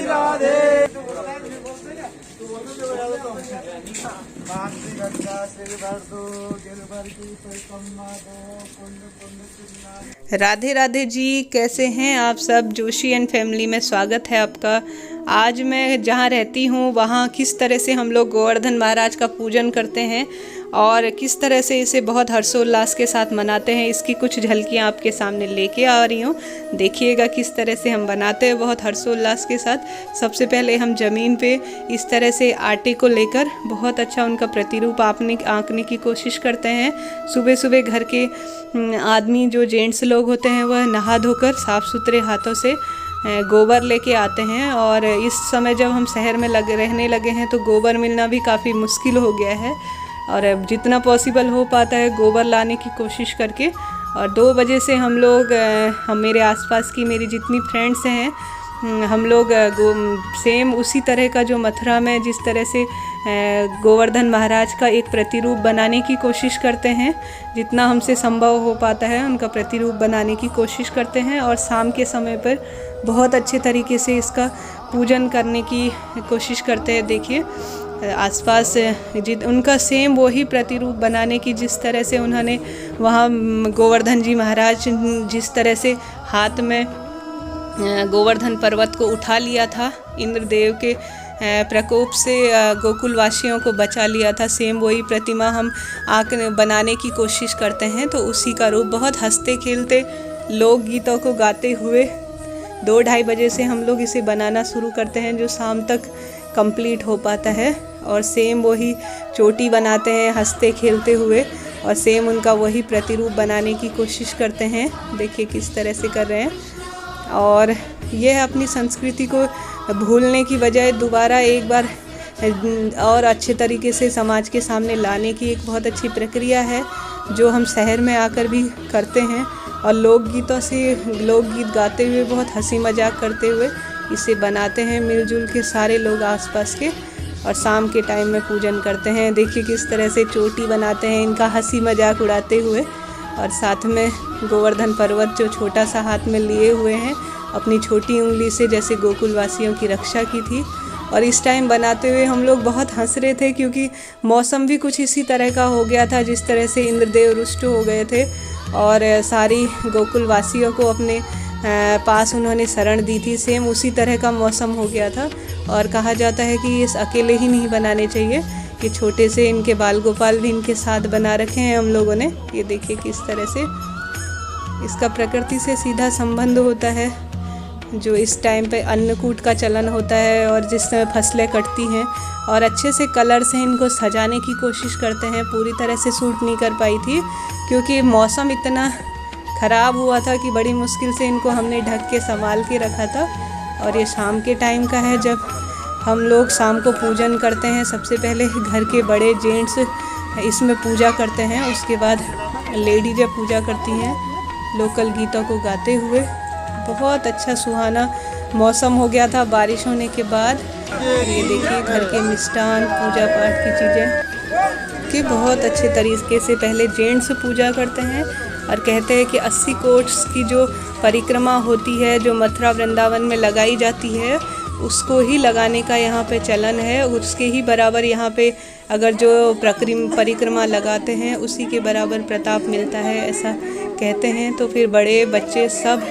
राधे। राधे राधे जी, कैसे हैं आप सब। जोशी एंड फैमिली में स्वागत है आपका। आज मैं जहाँ रहती हूँ वहाँ किस तरह से हम लोग गोवर्धन महाराज का पूजन करते हैं और किस तरह से इसे बहुत हर्षोल्लास के साथ मनाते हैं, इसकी कुछ झलकियाँ आपके सामने लेके आ रही हूँ। देखिएगा किस तरह से हम बनाते हैं बहुत हर्षोल्लास के साथ। सबसे पहले हम ज़मीन पे इस तरह से आटे को लेकर बहुत अच्छा उनका प्रतिरूप आंकने की कोशिश करते हैं। सुबह सुबह घर के आदमी जो जेंट्स लोग होते हैं वह नहा धोकर साफ़ सुथरे हाथों से गोबर लेके आते हैं। और इस समय जब हम शहर में रहने लगे हैं तो गोबर मिलना भी काफ़ी मुश्किल हो गया है और जितना पॉसिबल हो पाता है गोबर लाने की कोशिश करके। और 2 बजे से हम लोग मेरे आसपास की मेरी जितनी फ्रेंड्स हैं हम लोग सेम उसी तरह का जो मथुरा में जिस तरह से गोवर्धन महाराज का एक प्रतिरूप बनाने की कोशिश करते हैं, जितना हमसे संभव हो पाता है उनका प्रतिरूप बनाने की कोशिश करते हैं। और शाम के समय पर बहुत अच्छे तरीके से इसका पूजन करने की कोशिश करते हैं। देखिए आसपास उनका सेम वही प्रतिरूप बनाने की जिस तरह से उन्होंने वहाँ गोवर्धन जी महाराज जिस तरह से हाथ में गोवर्धन पर्वत को उठा लिया था, इंद्रदेव के प्रकोप से गोकुलवासियों को बचा लिया था, सेम वही प्रतिमा हम बनाने की कोशिश करते हैं। तो उसी का रूप बहुत हंसते खेलते लोकगीतों को गाते हुए 2-2:30 बजे से हम लोग इसे बनाना शुरू करते हैं, जो शाम तक कंप्लीट हो पाता है। और सेम वही चोटी बनाते हैं हंसते खेलते हुए और सेम उनका वही प्रतिरूप बनाने की कोशिश करते हैं। देखिए किस तरह से कर रहे हैं। और यह अपनी संस्कृति को भूलने की बजाय दोबारा एक बार और अच्छे तरीके से समाज के सामने लाने की एक बहुत अच्छी प्रक्रिया है, जो हम शहर में आकर भी करते हैं। और लोकगीत गाते हुए बहुत हंसी मजाक करते हुए इसे बनाते हैं मिलजुल के सारे लोग आसपास के, और शाम के टाइम में पूजन करते हैं। देखिए किस तरह से चोटी बनाते हैं इनका हंसी मजाक उड़ाते हुए, और साथ में गोवर्धन पर्वत जो छोटा सा हाथ में लिए हुए हैं अपनी छोटी उंगली से, जैसे गोकुलवासियों की रक्षा की थी। और इस टाइम बनाते हुए हम लोग बहुत हंस रहे थे क्योंकि मौसम भी कुछ इसी तरह का हो गया था, जिस तरह से इंद्रदेव रुष्ट हो गए थे और सारी गोकुलवासियों को अपने पास उन्होंने शरण दी थी। सेम उसी तरह का मौसम हो गया था। और कहा जाता है कि इस अकेले ही नहीं बनाने चाहिए, कि छोटे से इनके बाल गोपाल भी इनके साथ बना रखे हैं हम लोगों ने। ये देखिए किस तरह से इसका प्रकृति से सीधा संबंध होता है। जो इस टाइम पे अन्नकूट का चलन होता है और जिस समय फसलें कटती हैं, और अच्छे से कलर से इनको सजाने की कोशिश करते हैं। पूरी तरह से सूट नहीं कर पाई थी क्योंकि मौसम इतना ख़राब हुआ था कि बड़ी मुश्किल से इनको हमने ढक के संभाल के रखा था। और ये शाम के टाइम का है जब हम लोग शाम को पूजन करते हैं। सबसे पहले घर के बड़े जेंट्स इसमें पूजा करते हैं, उसके बाद लेडी जब पूजा करती हैं लोकल गीतों को गाते हुए। बहुत अच्छा सुहाना मौसम हो गया था बारिश होने के बाद। ये देखिए घर के मिष्ठान पूजा पाठ की चीज़ें कि बहुत अच्छे तरीके से पहले जेंट्स पूजा करते हैं। और कहते हैं कि 80 कोस की जो परिक्रमा होती है जो मथुरा वृंदावन में लगाई जाती है, उसको ही लगाने का यहाँ पे चलन है। उसके ही बराबर यहाँ पे अगर जो परिक्रमा लगाते हैं उसी के बराबर प्रताप मिलता है, ऐसा कहते हैं। तो फिर बड़े बच्चे सब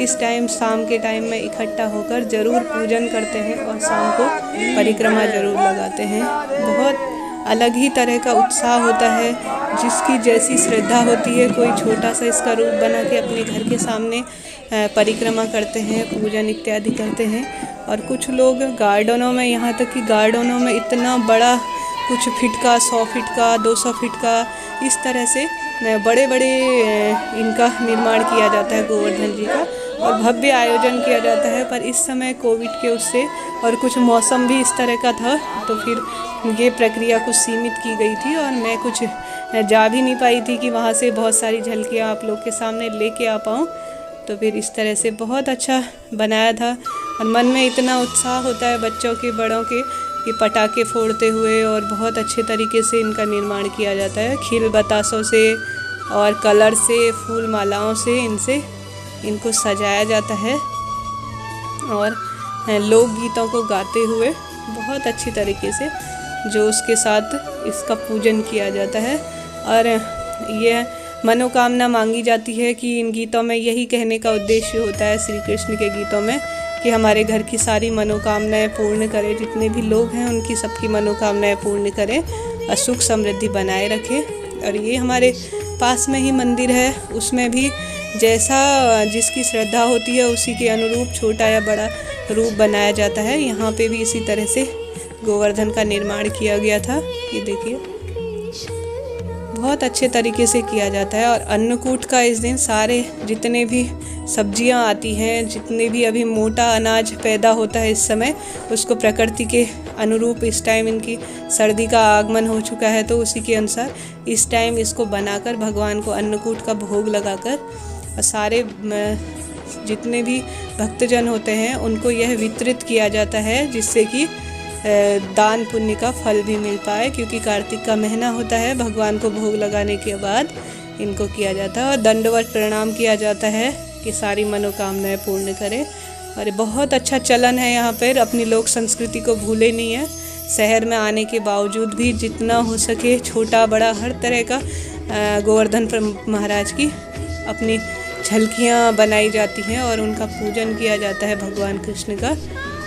इस टाइम शाम के टाइम में इकट्ठा होकर ज़रूर पूजन करते हैं और शाम को परिक्रमा ज़रूर लगाते हैं। बहुत अलग ही तरह का उत्साह होता है, जिसकी जैसी श्रद्धा होती है। कोई छोटा सा इसका रूप बना के अपने घर के सामने परिक्रमा करते हैं, पूजन इत्यादि करते हैं। और कुछ लोग गार्डनों में, यहाँ तक कि गार्डनों में इतना बड़ा कुछ फीट का, 100 फीट का, 200 फीट का, इस तरह से बड़े बड़े इनका निर्माण किया जाता है गोवर्धन जी का, और भव्य आयोजन किया जाता है। पर इस समय कोविड के उससे और कुछ मौसम भी इस तरह का था, तो फिर ये प्रक्रिया कुछ सीमित की गई थी और मैं कुछ जा भी नहीं पाई थी कि वहाँ से बहुत सारी झलकियाँ आप लोग के सामने लेके आ पाऊँ। तो फिर इस तरह से बहुत अच्छा बनाया था। और मन में इतना उत्साह होता है बच्चों के बड़ों के कि पटाखे फोड़ते हुए, और बहुत अच्छे तरीके से इनका निर्माण किया जाता है। खील बतासों से और कलर से, फूल मालाओं से इनको सजाया जाता है। और लोकगीतों को गाते हुए बहुत अच्छी तरीके से जोश के साथ इसका पूजन किया जाता है। और यह मनोकामना मांगी जाती है कि इन गीतों में यही कहने का उद्देश्य होता है श्री कृष्ण के गीतों में कि हमारे घर की सारी मनोकामनाएं पूर्ण करे, जितने भी लोग हैं उनकी सबकी मनोकामनाएं पूर्ण करे और सुख समृद्धि बनाए रखे। और ये हमारे पास में ही मंदिर है, उसमें भी जैसा जिसकी श्रद्धा होती है उसी के अनुरूप छोटा या बड़ा रूप बनाया जाता है। यहाँ पे भी इसी तरह से गोवर्धन का निर्माण किया गया था। ये देखिए बहुत अच्छे तरीके से किया जाता है। और अन्नकूट का इस दिन सारे जितने भी सब्जियां आती हैं, जितने भी अभी मोटा अनाज पैदा होता है इस समय, उसको प्रकृति के अनुरूप इस टाइम इनकी सर्दी का आगमन हो चुका है, तो उसी के अनुसार इस टाइम इसको बनाकर भगवान को अन्नकूट का भोग लगाकर और सारे जितने भी भक्तजन होते हैं उनको यह वितरित किया जाता है, जिससे कि दान पुण्य का फल भी मिल पाए। क्योंकि कार्तिक का महीना होता है, भगवान को भोग लगाने के बाद इनको किया जाता है और दंडवत प्रणाम किया जाता है कि सारी मनोकामनाएं पूर्ण करें। और बहुत अच्छा चलन है यहाँ पर, अपनी लोक संस्कृति को भूले नहीं है। शहर में आने के बावजूद भी जितना हो सके छोटा बड़ा हर तरह का गोवर्धन महाराज की अपनी झलकियाँ बनाई जाती हैं और उनका पूजन किया जाता है भगवान कृष्ण का।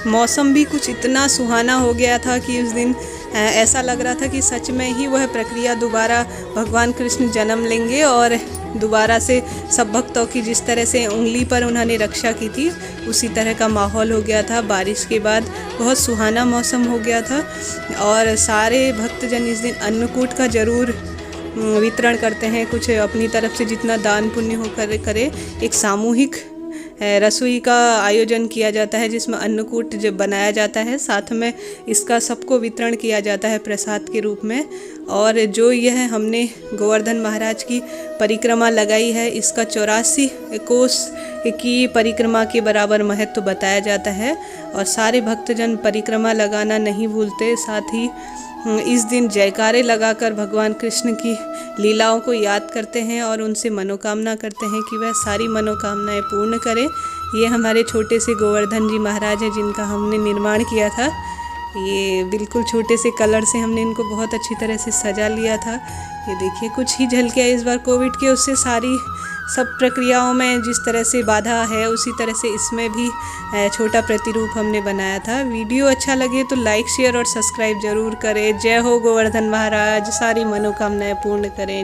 मौसम भी कुछ इतना सुहाना हो गया था कि उस दिन ऐसा लग रहा था कि सच में ही वह प्रक्रिया दोबारा भगवान कृष्ण जन्म लेंगे और दोबारा से सब भक्तों की जिस तरह से उंगली पर उन्होंने रक्षा की थी उसी तरह का माहौल हो गया था। बारिश के बाद बहुत सुहाना मौसम हो गया था और सारे भक्तजन इस दिन अन्नकूट का ज़रूर वितरण करते हैं। कुछ अपनी तरफ से जितना दान पुण्य हो करे। एक सामूहिक रसोई का आयोजन किया जाता है जिसमें अन्नकूट जब बनाया जाता है, साथ में इसका सबको वितरण किया जाता है प्रसाद के रूप में। और जो यह हमने गोवर्धन महाराज की परिक्रमा लगाई है, इसका 84 कोस की परिक्रमा के बराबर महत्व बताया जाता है और सारे भक्तजन परिक्रमा लगाना नहीं भूलते। साथ ही इस दिन जयकारे लगाकर भगवान कृष्ण की लीलाओं को याद करते हैं और उनसे मनोकामना करते हैं कि वह सारी मनोकामनाएं पूर्ण करें। ये हमारे छोटे से गोवर्धन जी महाराज हैं जिनका हमने निर्माण किया था। ये बिल्कुल छोटे से कलर से हमने इनको बहुत अच्छी तरह से सजा लिया था। ये देखिए कुछ ही झलकियाँ इस बार कोविड के उससे सारी सब प्रक्रियाओं में जिस तरह से बाधा है उसी तरह से इसमें भी छोटा प्रतिरूप हमने बनाया था। वीडियो अच्छा लगे तो लाइक शेयर और सब्सक्राइब ज़रूर करें। जय हो गोवर्धन महाराज, सारी मनोकामनाएं पूर्ण करें।